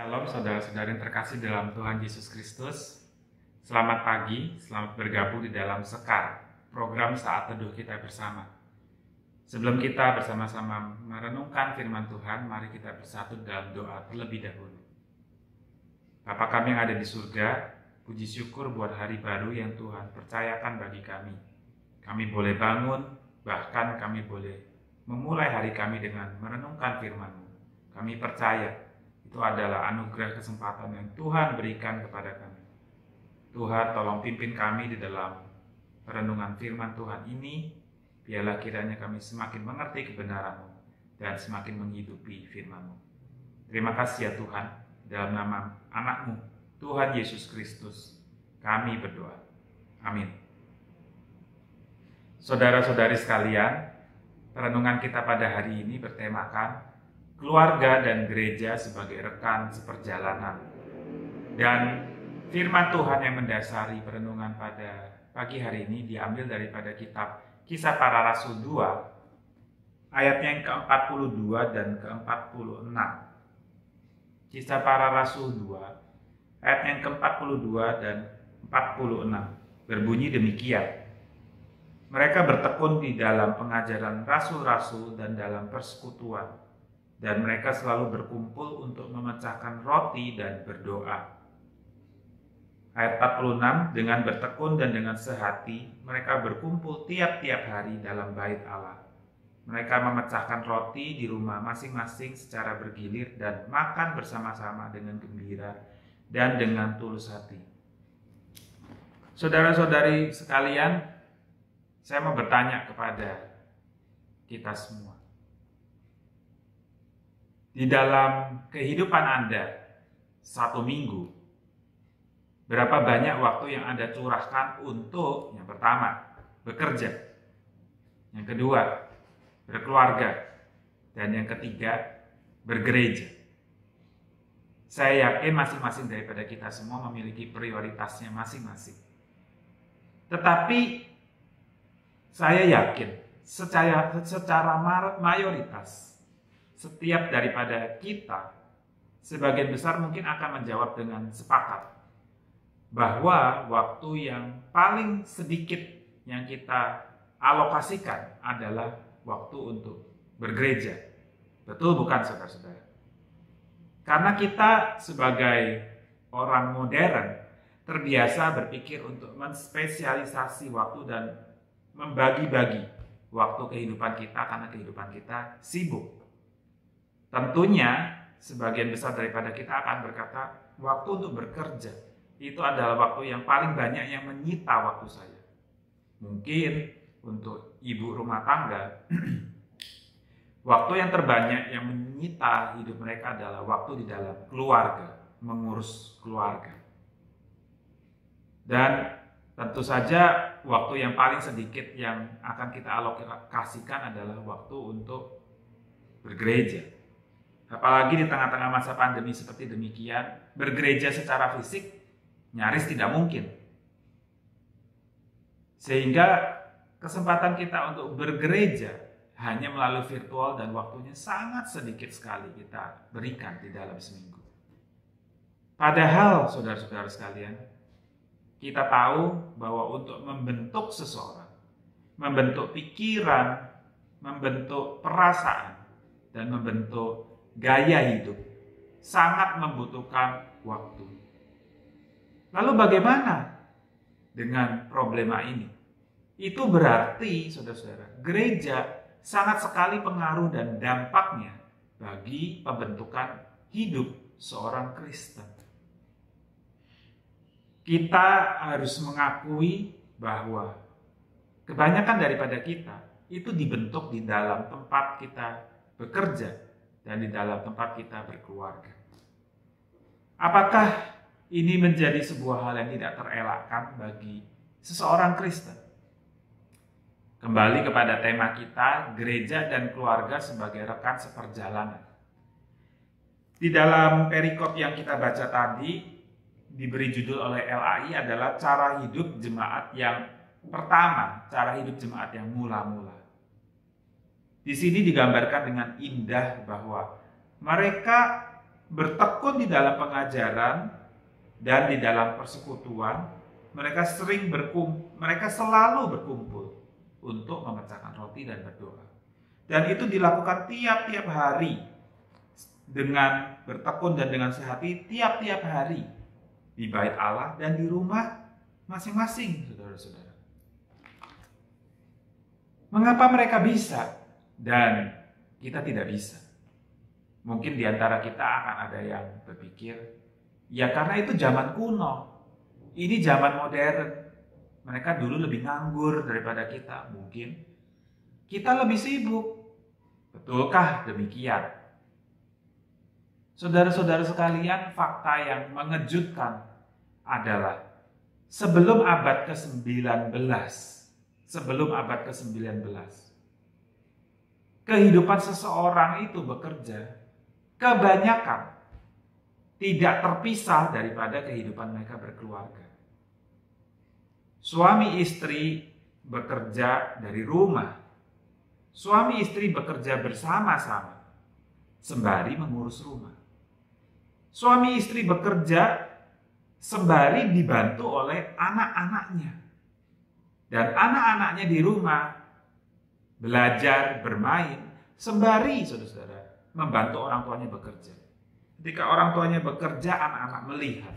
Shalom saudara-saudari yang terkasih dalam Tuhan Yesus Kristus. Selamat pagi, selamat bergabung di dalam Sekar, program Saat Teduh kita bersama. Sebelum kita bersama-sama merenungkan firman Tuhan, mari kita bersatu dalam doa terlebih dahulu. Bapa kami yang ada di surga, puji syukur buat hari baru yang Tuhan percayakan bagi kami. Kami boleh bangun, bahkan kami boleh memulai hari kami dengan merenungkan firman-Mu. Kami percaya itu adalah anugerah kesempatan yang Tuhan berikan kepada kami. Tuhan tolong pimpin kami di dalam perenungan firman Tuhan ini. Biarlah kiranya kami semakin mengerti kebenaran-Mu dan semakin menghidupi firman-Mu. Terima kasih ya Tuhan. Dalam nama anak-Mu, Tuhan Yesus Kristus, kami berdoa. Amin. Saudara-saudari sekalian, perenungan kita pada hari ini bertemakan keluarga dan gereja sebagai rekan seperjalanan. Dan firman Tuhan yang mendasari perenungan pada pagi hari ini diambil daripada kitab Kisah Para Rasul 2, ayatnya yang ke-42 dan ke-46. Kisah Para Rasul 2, ayat yang ke-42 dan 46, berbunyi demikian. Mereka bertekun di dalam pengajaran rasul-rasul dan dalam persekutuan, dan mereka selalu berkumpul untuk memecahkan roti dan berdoa. Ayat 46, dengan bertekun dan dengan sehati, mereka berkumpul tiap-tiap hari dalam bait Allah. Mereka memecahkan roti di rumah masing-masing secara bergilir dan makan bersama-sama dengan gembira dan dengan tulus hati. Saudara-saudari sekalian, saya mau bertanya kepada kita semua. Di dalam kehidupan Anda satu minggu, berapa banyak waktu yang Anda curahkan untuk yang pertama, bekerja, yang kedua, berkeluarga, dan yang ketiga, bergereja. Saya yakin masing-masing daripada kita semua memiliki prioritasnya masing-masing. Tetapi saya yakin secara mayoritas setiap daripada kita sebagian besar mungkin akan menjawab dengan sepakat bahwa waktu yang paling sedikit yang kita alokasikan adalah waktu untuk bergereja. Betul bukan saudara-saudara? Karena kita sebagai orang modern terbiasa berpikir untuk menspesialisasi waktu dan membagi-bagi waktu kehidupan kita karena kehidupan kita sibuk. Tentunya sebagian besar daripada kita akan berkata waktu untuk bekerja itu adalah waktu yang paling banyak yang menyita waktu saya. Mungkin untuk ibu rumah tangga waktu yang terbanyak yang menyita hidup mereka adalah waktu di dalam keluarga, mengurus keluarga. Dan tentu saja waktu yang paling sedikit yang akan kita alokasikan adalah waktu untuk bergereja. Apalagi di tengah-tengah masa pandemi seperti demikian, bergereja secara fisik nyaris tidak mungkin. Sehingga kesempatan kita untuk bergereja hanya melalui virtual dan waktunya sangat sedikit sekali kita berikan di dalam seminggu. Padahal saudara-saudara sekalian, kita tahu bahwa untuk membentuk seseorang, membentuk pikiran, membentuk perasaan, dan membentuk gaya hidup sangat membutuhkan waktu. Lalu bagaimana dengan problema ini? Itu berarti, saudara-saudara, gereja sangat sekali pengaruh dan dampaknya bagi pembentukan hidup seorang Kristen. Kita harus mengakui bahwa kebanyakan daripada kita itu dibentuk di dalam tempat kita bekerja dan di dalam tempat kita berkeluarga. Apakah ini menjadi sebuah hal yang tidak terelakkan bagi seseorang Kristen? Kembali kepada tema kita, gereja dan keluarga sebagai rekan seperjalanan. Di dalam perikop yang kita baca tadi, diberi judul oleh LAI adalah cara hidup jemaat yang pertama, cara hidup jemaat yang mula-mula. Di sini digambarkan dengan indah bahwa mereka bertekun di dalam pengajaran dan di dalam persekutuan, mereka selalu berkumpul untuk memecahkan roti dan berdoa. Dan itu dilakukan tiap-tiap hari dengan bertekun dan dengan sehati tiap-tiap hari di bait Allah dan di rumah masing-masing, saudara-saudara. Mengapa mereka bisa dan kita tidak bisa? Mungkin di antara kita akan ada yang berpikir, ya karena itu zaman kuno. Ini zaman modern. Mereka dulu lebih nganggur daripada kita. Mungkin kita lebih sibuk. Betulkah demikian? Saudara-saudara sekalian, fakta yang mengejutkan adalah sebelum abad ke-19, kehidupan seseorang itu bekerja kebanyakan tidak terpisah daripada kehidupan mereka berkeluarga. Suami istri bekerja dari rumah. Suami istri bekerja bersama-sama sembari mengurus rumah. Suami istri bekerja sembari dibantu oleh anak-anaknya. Dan anak-anaknya di rumah belajar, bermain sembari saudara-saudara membantu orang tuanya bekerja. Ketika orang tuanya bekerja, anak-anak melihat.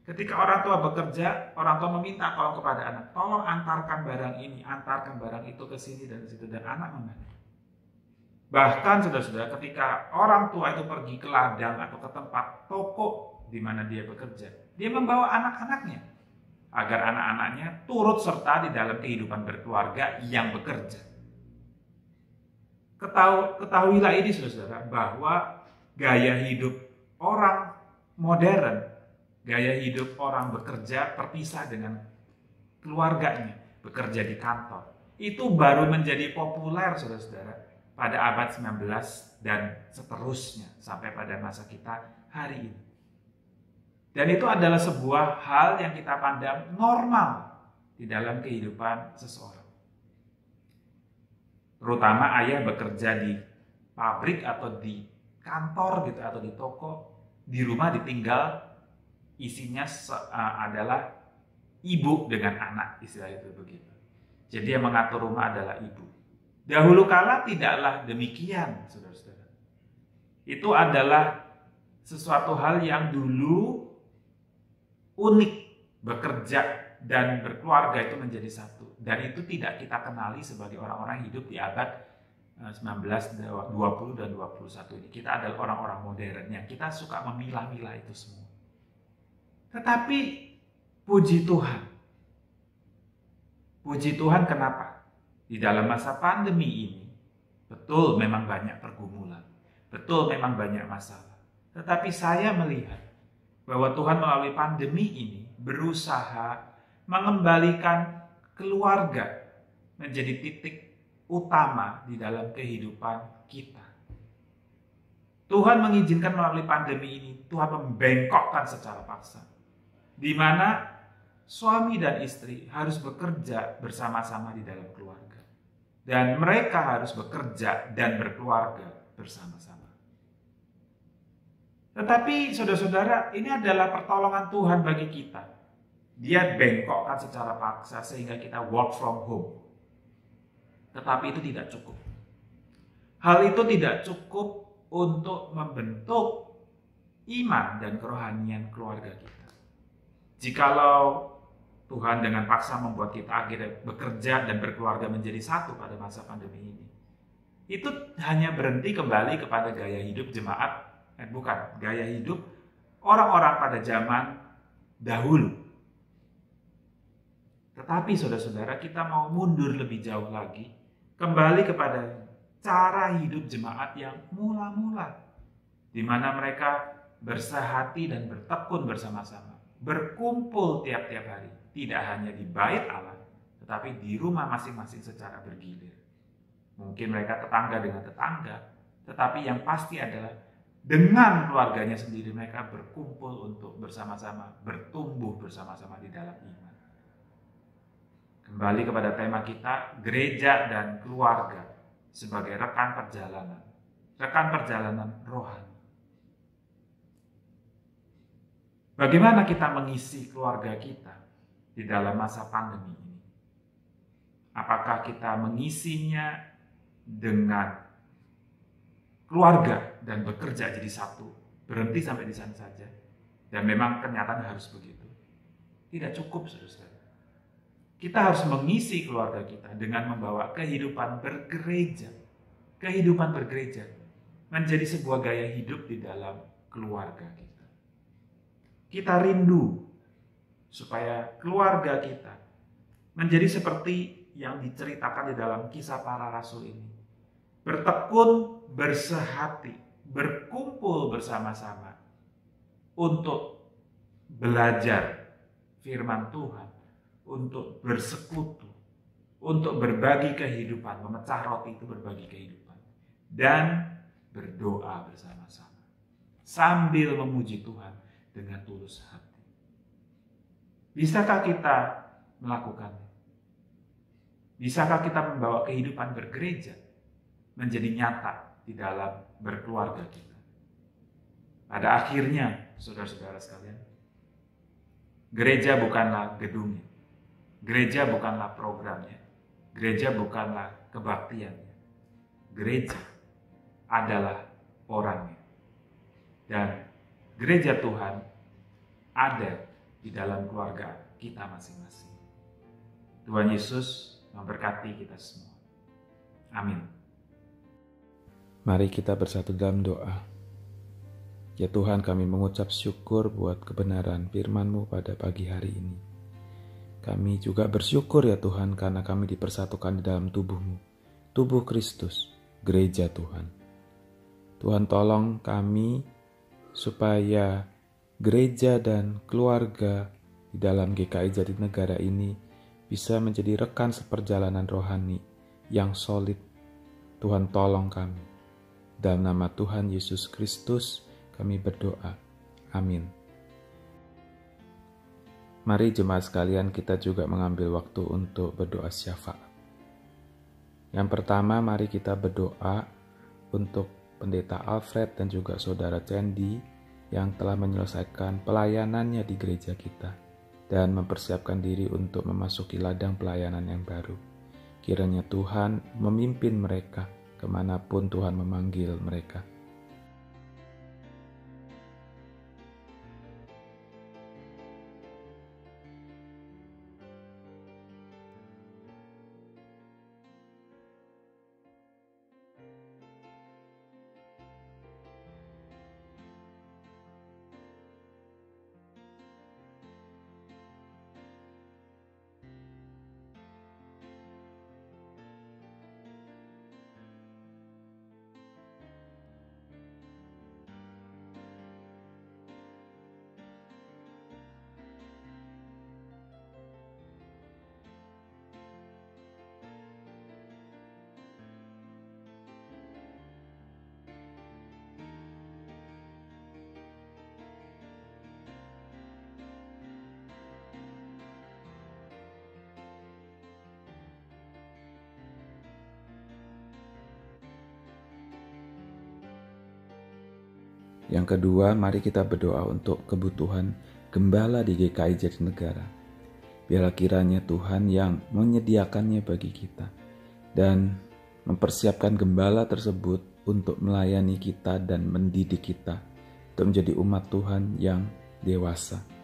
Ketika orang tua bekerja, orang tua meminta tolong kepada anak, tolong antarkan barang ini, antarkan barang itu ke sini dan ke situ, dan anak membantu. Bahkan saudara-saudara, ketika orang tua itu pergi ke ladang atau ke tempat toko di mana dia bekerja, dia membawa anak-anaknya agar anak-anaknya turut serta di dalam kehidupan berkeluarga yang bekerja. Ketahuilah ini saudara-saudara, bahwa gaya hidup orang modern, gaya hidup orang bekerja terpisah dengan keluarganya, bekerja di kantor, itu baru menjadi populer saudara-saudara pada abad 19 dan seterusnya sampai pada masa kita hari ini. Dan itu adalah sebuah hal yang kita pandang normal di dalam kehidupan seseorang. Terutama ayah bekerja di pabrik atau di kantor gitu atau di toko, di rumah ditinggal, isinya adalah ibu dengan anak, istilah itu begitu. Jadi yang mengatur rumah adalah ibu. Dahulu kala tidaklah demikian, saudara-saudara. Itu adalah sesuatu hal yang dulu unik, bekerja dan berkeluarga itu menjadi satu. Dan itu tidak kita kenali sebagai orang-orang hidup di abad 19, 20 dan 21 ini. Kita adalah orang-orang modern yang kita suka memilah-milah itu semua. Tetapi puji Tuhan kenapa? Di dalam masa pandemi ini, betul memang banyak pergumulan, betul memang banyak masalah. Tetapi saya melihat bahwa Tuhan melalui pandemi ini berusaha mengembalikan keluarga menjadi titik utama di dalam kehidupan kita. Tuhan mengizinkan melalui pandemi ini, Tuhan membengkokkan secara paksa, di mana suami dan istri harus bekerja bersama-sama di dalam keluarga. Dan mereka harus bekerja dan berkeluarga bersama-sama. Tetapi saudara-saudara, ini adalah pertolongan Tuhan bagi kita. Dia bengkokkan secara paksa sehingga kita work from home. Tetapi itu tidak cukup. Hal itu tidak cukup untuk membentuk iman dan kerohanian keluarga kita. Jikalau Tuhan dengan paksa membuat kita akhirnya bekerja dan berkeluarga menjadi satu pada masa pandemi ini, itu hanya berhenti kembali kepada gaya hidup jemaat, bukan gaya hidup orang-orang pada zaman dahulu. Tetapi saudara-saudara, kita mau mundur lebih jauh lagi, kembali kepada cara hidup jemaat yang mula-mula, di mana mereka bersehati dan bertekun bersama-sama, berkumpul tiap-tiap hari, tidak hanya di bait Allah, tetapi di rumah masing-masing secara bergilir. Mungkin mereka tetangga dengan tetangga, tetapi yang pasti adalah dengan keluarganya sendiri mereka berkumpul untuk bersama-sama, bertumbuh bersama-sama di dalam iman. Kembali kepada tema kita, gereja dan keluarga sebagai rekan perjalanan rohani. Bagaimana kita mengisi keluarga kita di dalam masa pandemi ini? Apakah kita mengisinya dengan keluarga dan bekerja jadi satu, berhenti sampai di sana saja, dan memang kenyataan harus begitu? Tidak cukup, saudara. Kita harus mengisi keluarga kita dengan membawa kehidupan bergereja. Kehidupan bergereja menjadi sebuah gaya hidup di dalam keluarga kita. Kita rindu supaya keluarga kita menjadi seperti yang diceritakan di dalam Kisah Para Rasul ini. Bertekun, bersehati, berkumpul bersama-sama untuk belajar firman Tuhan, untuk bersekutu, untuk berbagi kehidupan, memecah roti itu berbagi kehidupan, dan berdoa bersama-sama sambil memuji Tuhan dengan tulus hati. Bisakah kita melakukannya? Bisakah kita membawa kehidupan bergereja menjadi nyata di dalam berkeluarga kita? Pada akhirnya, saudara-saudara sekalian, gereja bukanlah gedungnya, gereja bukanlah programnya, gereja bukanlah kebaktiannya. Gereja adalah orangnya. Dan gereja Tuhan ada di dalam keluarga kita masing-masing. Tuhan Yesus memberkati kita semua. Amin. Mari kita bersatu dalam doa. Ya Tuhan, kami mengucap syukur buat kebenaran firman-Mu pada pagi hari ini. Kami juga bersyukur ya Tuhan karena kami dipersatukan di dalam tubuh-Mu, tubuh Kristus, gereja Tuhan. Tuhan tolong kami supaya gereja dan keluarga di dalam GKI Jatinegara ini bisa menjadi rekan seperjalanan rohani yang solid. Tuhan tolong kami. Dalam nama Tuhan Yesus Kristus kami berdoa. Amin. Mari jemaat sekalian, kita juga mengambil waktu untuk berdoa syafaat. Yang pertama, mari kita berdoa untuk Pendeta Alfred dan juga Saudara Candy yang telah menyelesaikan pelayanannya di gereja kita dan mempersiapkan diri untuk memasuki ladang pelayanan yang baru. Kiranya Tuhan memimpin mereka kemanapun Tuhan memanggil mereka. Yang kedua, mari kita berdoa untuk kebutuhan gembala di GKI Jatinegara. Biarlah kiranya Tuhan yang menyediakannya bagi kita dan mempersiapkan gembala tersebut untuk melayani kita dan mendidik kita untuk menjadi umat Tuhan yang dewasa.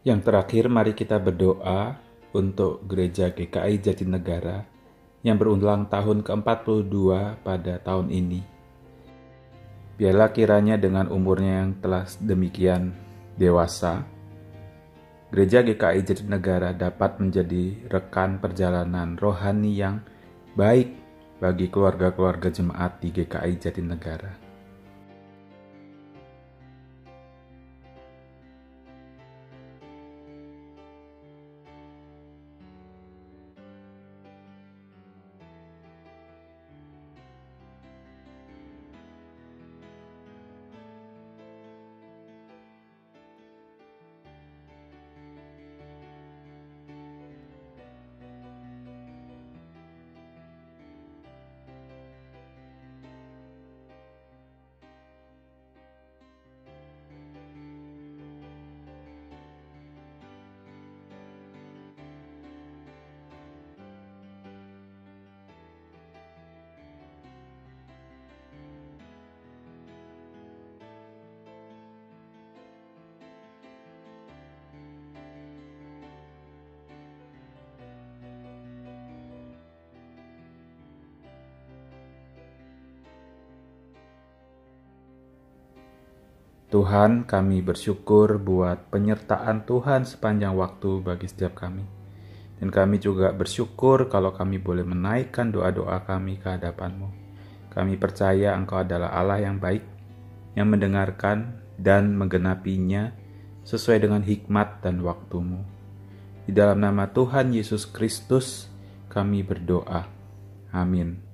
Yang terakhir, mari kita berdoa untuk Gereja GKI Jatinegara yang berulang tahun ke-42 pada tahun ini. Biarlah kiranya dengan umurnya yang telah demikian dewasa, Gereja GKI Jatinegara dapat menjadi rekan perjalanan rohani yang baik bagi keluarga-keluarga jemaat di GKI Jatinegara. Tuhan, kami bersyukur buat penyertaan Tuhan sepanjang waktu bagi setiap kami. Dan kami juga bersyukur kalau kami boleh menaikkan doa-doa kami ke hadapan-Mu. Kami percaya Engkau adalah Allah yang baik, yang mendengarkan dan menggenapinya sesuai dengan hikmat dan waktu-Mu. Di dalam nama Tuhan Yesus Kristus, kami berdoa. Amin.